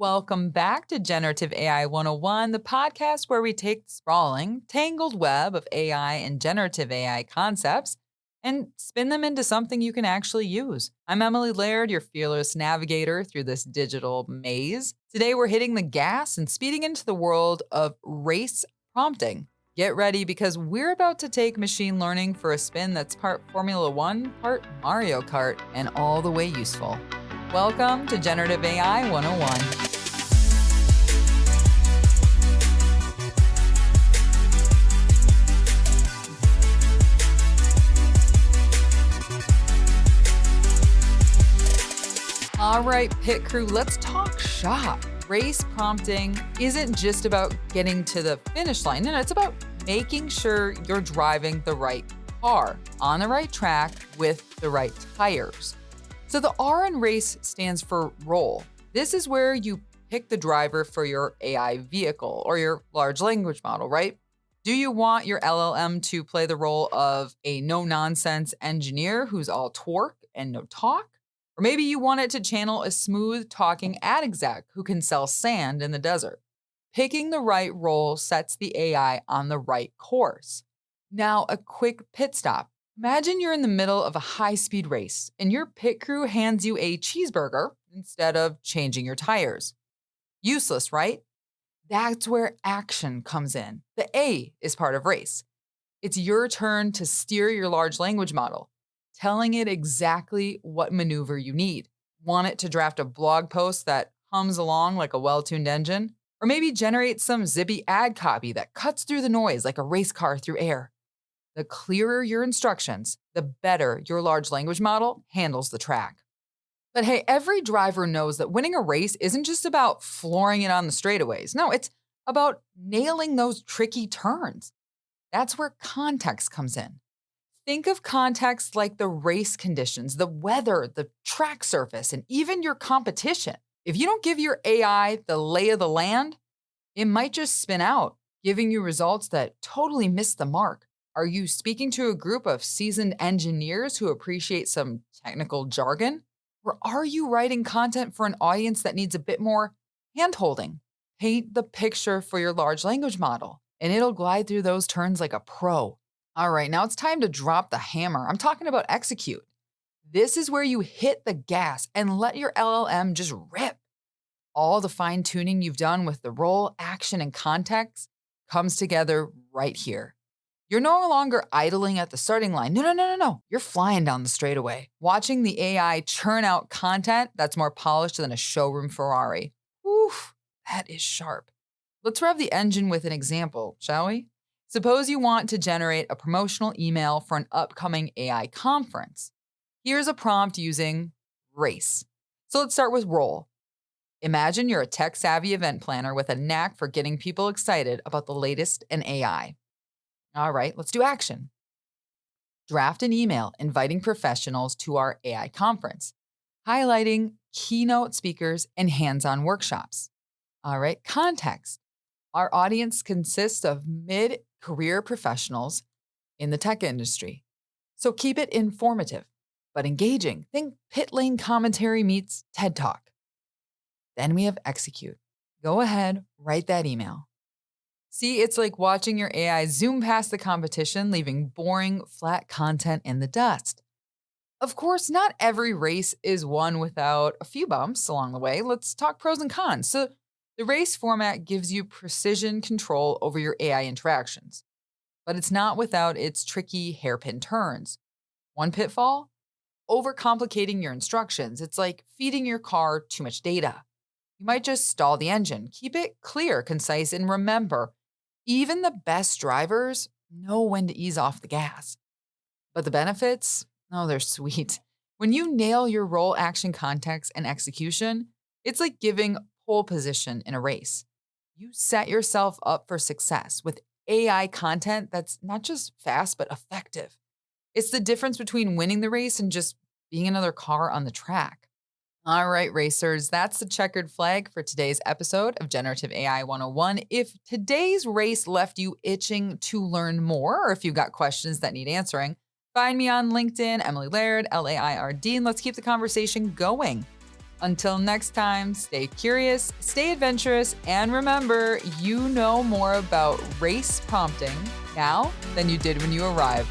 Welcome back to Generative AI 101, the podcast where we take the sprawling, tangled web of AI and generative AI concepts and spin them into something you can actually use. I'm Emily Laird, your fearless navigator through this digital maze. Today, we're hitting the gas and speeding into the world of race prompting. Get ready because we're about to take machine learning for a spin that's part Formula One, part Mario Kart, and all the way useful. Welcome to Generative AI 101. All right, pit crew, let's talk shop. Race prompting isn't just about getting to the finish line. No, it's about making sure you're driving the right car on the right track with the right tires. So the R in race stands for role. This is where you pick the driver for your AI vehicle or your large language model, right? Do you want your LLM to play the role of a no-nonsense engineer who's all torque and no talk? Or maybe you want it to channel a smooth talking ad exec who can sell sand in the desert. Picking the right role sets the AI on the right course. Now, a quick pit stop. Imagine you're in the middle of a high-speed race and your pit crew hands you a cheeseburger instead of changing your tires. Useless, right? That's where action comes in. The A is part of race. It's your turn to steer your large language model, telling it exactly what maneuver you need. Want it to draft a blog post that hums along like a well-tuned engine? Or maybe generate some zippy ad copy that cuts through the noise like a race car through air. The clearer your instructions, the better your large language model handles the track. But hey, every driver knows that winning a race isn't just about flooring it on the straightaways. No, it's about nailing those tricky turns. That's where context comes in. Think of context like the race conditions, the weather, the track surface, and even your competition. If you don't give your AI the lay of the land, it might just spin out, giving you results that totally miss the mark. Are you speaking to a group of seasoned engineers who appreciate some technical jargon? Or are you writing content for an audience that needs a bit more hand-holding? Paint the picture for your large language model, and it'll glide through those turns like a pro. All right, now it's time to drop the hammer. I'm talking about execute. This is where you hit the gas and let your LLM just rip. All the fine-tuning you've done with the role, action, and context comes together right here. You're no longer idling at the starting line. No. You're flying down the straightaway, watching the AI churn out content that's more polished than a showroom Ferrari. Oof, that is sharp. Let's rev the engine with an example, shall we? Suppose you want to generate a promotional email for an upcoming AI conference. Here's a prompt using race. So let's start with role. Imagine you're a tech-savvy event planner with a knack for getting people excited about the latest in AI. All right, let's do action. Draft an email inviting professionals to our AI conference, highlighting keynote speakers and hands-on workshops. All right, context. Our audience consists of mid-career professionals in the tech industry. So keep it informative, but engaging. Think pit lane commentary meets TED Talk. Then we have execute. Go ahead, write that email. See, it's like watching your AI zoom past the competition, leaving boring, flat content in the dust. Of course, not every race is won without a few bumps along the way. Let's talk pros and cons. So, the race format gives you precision control over your AI interactions, but it's not without its tricky hairpin turns. One pitfall? Overcomplicating your instructions. It's like feeding your car too much data. You might just stall the engine. Keep it clear, concise, and remember, even the best drivers know when to ease off the gas. But the benefits? Oh, they're sweet. When you nail your role, action, context, and execution, it's like giving pole position in a race. You set yourself up for success with AI content that's not just fast, but effective. It's the difference between winning the race and just being another car on the track. All right, racers, that's the checkered flag for today's episode of Generative AI 101. If today's race left you itching to learn more, or if you've got questions that need answering, find me on LinkedIn, Emily Laird, Laird, and let's keep the conversation going. Until next time, stay curious, stay adventurous, and remember, you know more about race prompting now than you did when you arrived.